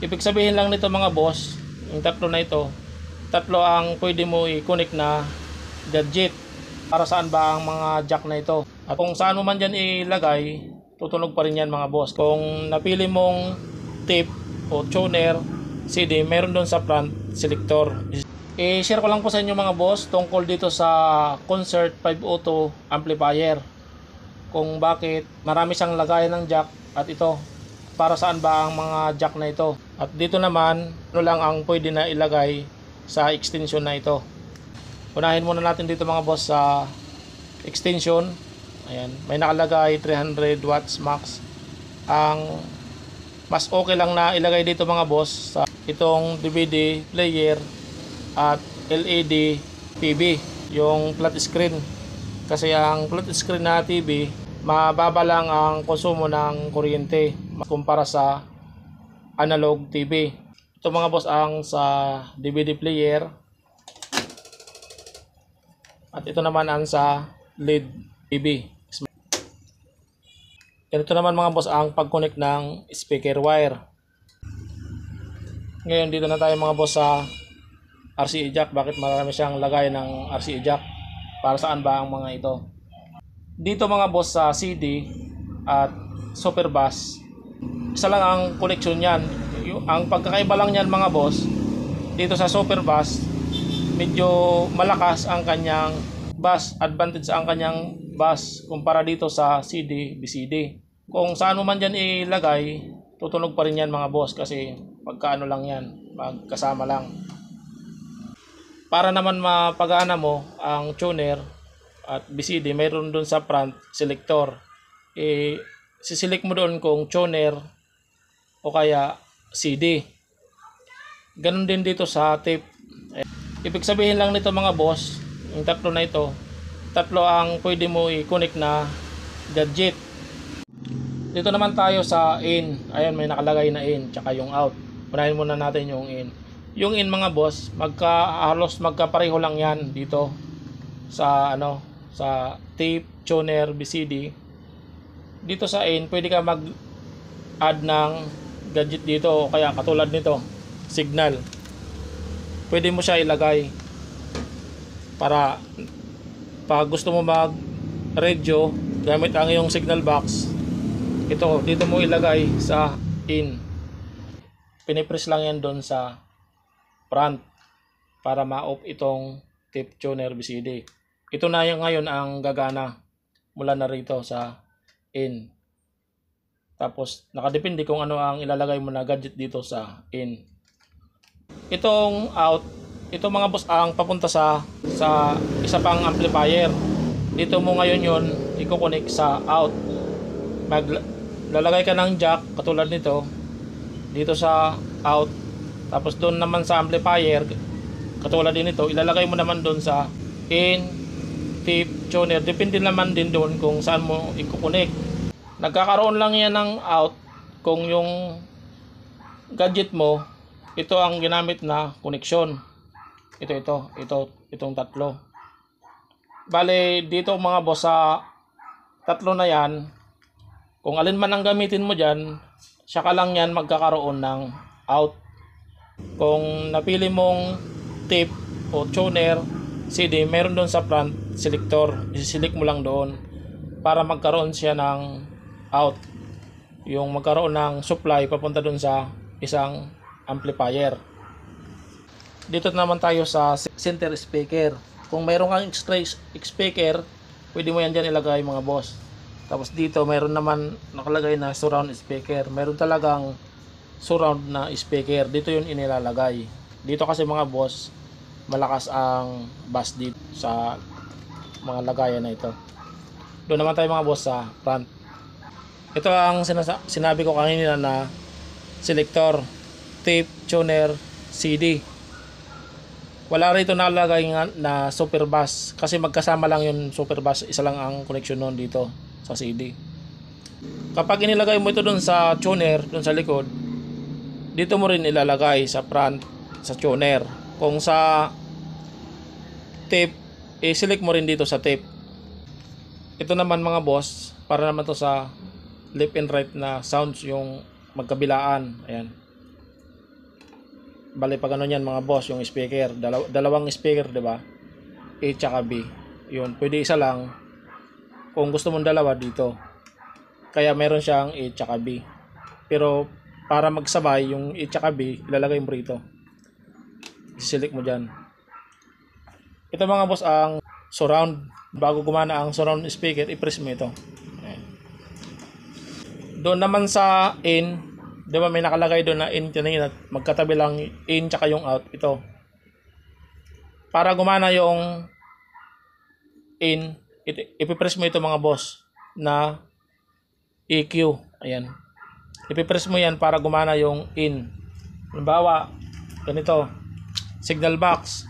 Ibig sabihin lang nito mga boss, yung tatlo na ito, tatlo ang pwede mo i-connect na gadget. Para saan ba ang mga jack na ito? At kung saan mo man dyan ilagay, tutunog pa rin yan mga boss. Kung napili mong tape o tuner, CD, meron doon sa front selector. I-share ko lang po sa inyo mga boss tungkol dito sa Concert 502 amplifier. Kung bakit marami siyang lagayan ng jack at ito. Para saan ba ang mga jack na ito? At dito naman, ano lang ang pwede na ilagay sa extension na ito. Unahin muna natin dito mga boss sa extension. Ayan, may nakalagay 300 watts max. Ang mas okay lang na ilagay dito mga boss sa itong DVD player at LED TV, yung flat screen. Kasi ang flat screen na TV, mababa lang ang konsumo ng kuryente kumpara sa analog TV. Ito mga boss ang sa DVD player. At ito naman ang sa LED TV. Ito naman mga boss ang pag-connect ng speaker wire. Ngayon dito na tayo mga boss sa RCA jack. Bakit marami siyang lagay ng RCA jack? Para saan ba ang mga ito? Dito mga boss sa CD at super bass, isa lang ang connection yan. Ang pagkakaiba lang yan mga boss, dito sa super bass, medyo malakas ang kanyang bass, advantage ang kanyang bass kumpara dito sa CD, BCD. Kung saan mo man dyan ilagay, tutunog pa rin yan mga boss kasi pagkaano lang yan, magkasama lang. Para naman mapagana mo ang tuner at BCD, mayroon dun sa front selector. Siselect mo doon kung tuner o kaya CD. Ganun din dito sa tape. Ibig sabihin lang nito mga boss, yung tatlo na ito, tatlo ang pwede mo i-connect na gadget. Dito naman tayo sa in. Ayan, may nakalagay na in, tsaka yung out. Unahin muna natin yung in. Yung in mga boss, halos magkapareho lang yan dito sa sa tape, tuner, BCD. Dito sa in, pwede ka mag-add ng gadget dito, o kaya katulad nito, signal. Pwede mo siya ilagay para pag gusto mo mag-radio gamit ang iyong signal box, ito dito mo ilagay sa in. Pinipress lang yan doon sa front para ma-off itong tape, tuner, BCD. Ito na yung ngayon ang gagana mula na rito sa in. Tapos nakadepende kung ano ang ilalagay mo na gadget dito sa in. Itong out, ito mga boss ang papunta sa isa pang amplifier. Dito mo ngayon yon i-connect sa out. Lalagay ka ng jack katulad nito dito sa out. Tapos doon naman sa amplifier katulad din ito, ilalagay mo naman doon sa in, tape, tuner. Depende naman din doon kung saan mo i-connect. Nagkakaroon lang yan ng out kung yung gadget mo, ito ang ginamit na connection. Itong tatlo. Bale, dito mga boss sa tatlo na yan, kung alin man ang gamitin mo dyan, saka lang yan magkakaroon ng out. Kung napili mong tape o tuner, CD, meron doon sa front selector. I-select mo lang doon para magkaroon siya ng out. Yung magkaroon ng supply papunta doon sa isang amplifier. Dito naman tayo sa center speaker. Kung mayroon kang extra speaker, pwede mo yan dyan ilagay mga boss. Tapos dito mayroon naman nakalagay na surround speaker. Mayroon talagang surround na speaker. Dito yun inilalagay. Dito kasi mga boss, malakas ang bass dito sa mga lagayan na ito. Doon naman tayo mga boss sa front. Ito ang sinabi ko kanina na selector, tape, tuner, CD. Wala rito nalagay na super bass kasi magkasama lang yung super bass, isa lang ang connection noon dito sa CD. Kapag inilagay mo ito doon sa tuner, doon sa likod, dito mo rin ilalagay sa front sa tuner. Kung sa tape, i-select mo rin dito sa tape. Ito naman mga boss, para naman to sa left and right na sounds, yung magkabilaan. Ayan. Bali pag ano yan mga boss, yung speaker, dalawang speaker, di ba? A tsaka B. Yun, pwede isa lang. Kung gusto mong dalawa dito. Kaya meron siyang A tsaka B. Pero para magsabay yung A tsaka B, ilalagay mo rito. Select mo dyan. Ito mga boss ang surround. Bago gumana ang surround speaker, i-press mo ito. Ayan. Doon naman sa in, di ba may nakalagay doon na in kanina, magkatabi lang in tsaka yung out. Ito. Para gumana yung in, ipipress mo ito mga boss na EQ. Ayan. Ipipress mo yan para gumana yung in. Halimbawa, ganito. Signal box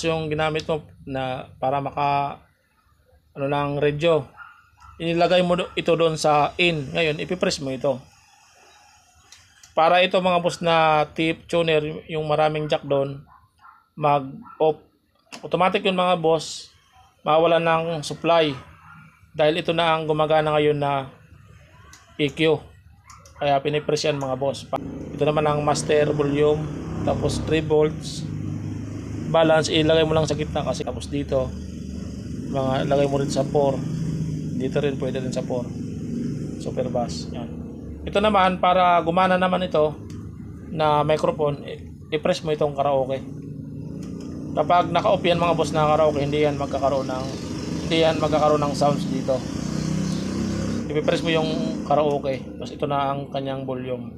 yung ginamit mo na para maka ano lang radio, inilagay mo ito doon sa in. Ngayon ipipress mo ito para ito mga boss na tip tuner, yung maraming jack doon, mag off automatic yun mga boss, mawalan ng supply dahil ito na ang gumagana ngayon na EQ. Kaya pinipress yan mga boss. Ito naman ang master volume, tapos 3 volts. Balance, ilagay mo lang sa gitna kasi. Tapos dito, mga ilagay mo rin sa 4. Dito rin, pwede rin sa 4. Super bass. Yan. Ito naman, para gumana naman ito na microphone, i-press mo itong karaoke. Kapag naka-off yan mga boss na karaoke, hindi yan magkakaroon ng sounds dito. I-press mo yung karaoke. Tapos ito na ang kanyang volume.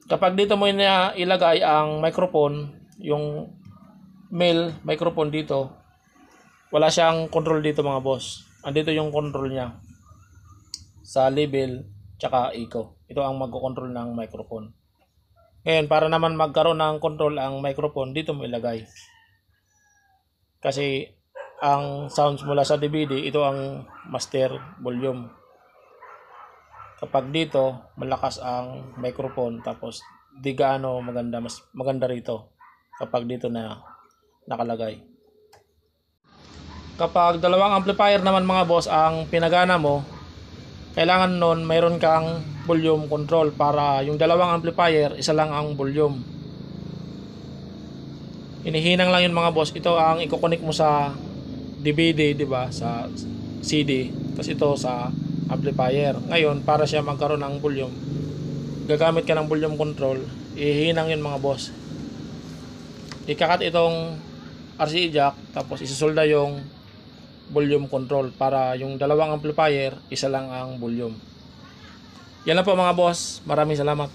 Kapag dito mo ilagay ang microphone, yung male microphone dito, wala siyang control dito mga boss. Andito yung control niya sa level tsaka echo. Ito ang magko-control ng microphone. Ngayon, para naman magkaroon ng control ang microphone, dito mo ilagay. Kasi ang sounds mula sa DVD, ito ang master volume. Kapag dito malakas ang microphone, tapos di gaano maganda, mas maganda rito kapag dito na nakalagay. Kapag dalawang amplifier naman mga boss ang pinagana mo, kailangan nun mayroon kang volume control para yung dalawang amplifier, isa lang ang volume. Hinihinang lang yun mga boss. Ito ang i-connect mo sa DVD, di ba? Sa CD. Tapos ito sa amplifier. Ngayon, para siya magkaroon ng volume, gagamit ka ng volume control. Ihinang yun mga boss. Ikakat itong RCA jack, tapos isusolda yung volume control para yung dalawang amplifier, isa lang ang volume. Yan lang po mga boss. Maraming salamat.